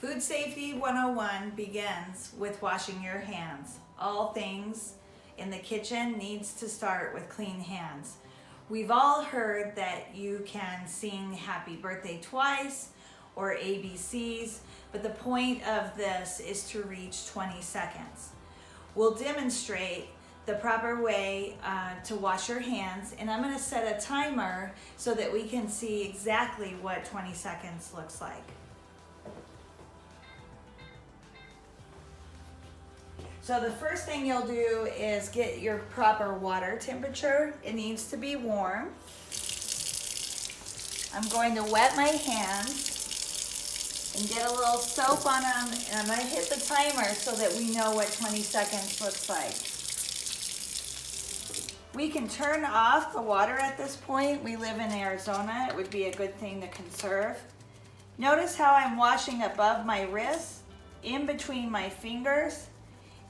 Food Safety 101 begins with washing your hands. All things in the kitchen needs to start with clean hands. We've all heard that you can sing happy birthday twice or ABCs, but the point of this is to reach 20 seconds. We'll demonstrate the proper way to wash your hands, and I'm going to set a timer so that we can see exactly what 20 seconds looks like. So the first thing you'll do is get your proper water temperature. It needs to be warm. I'm going to wet my hands and get a little soap on them, and I'm going to hit the timer so that we know what 20 seconds looks like. We can turn off the water at this point. We live in Arizona. It would be a good thing to conserve. Notice how I'm washing above my wrist, in between my fingers,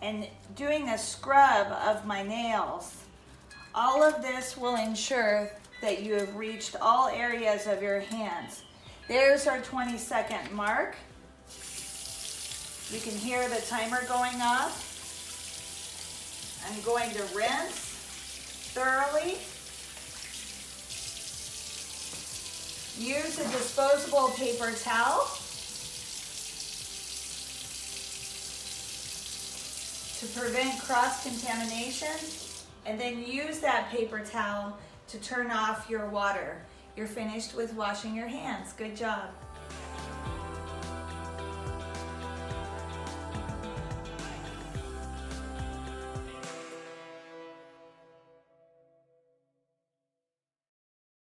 and doing a scrub of my nails. All of this will ensure that you have reached all areas of your hands. There's our 20-second mark. You can hear the timer going off. I'm going to rinse thoroughly. Use a disposable paper towel to prevent cross-contamination, and then use that paper towel to turn off your water. You're finished with washing your hands. Good job.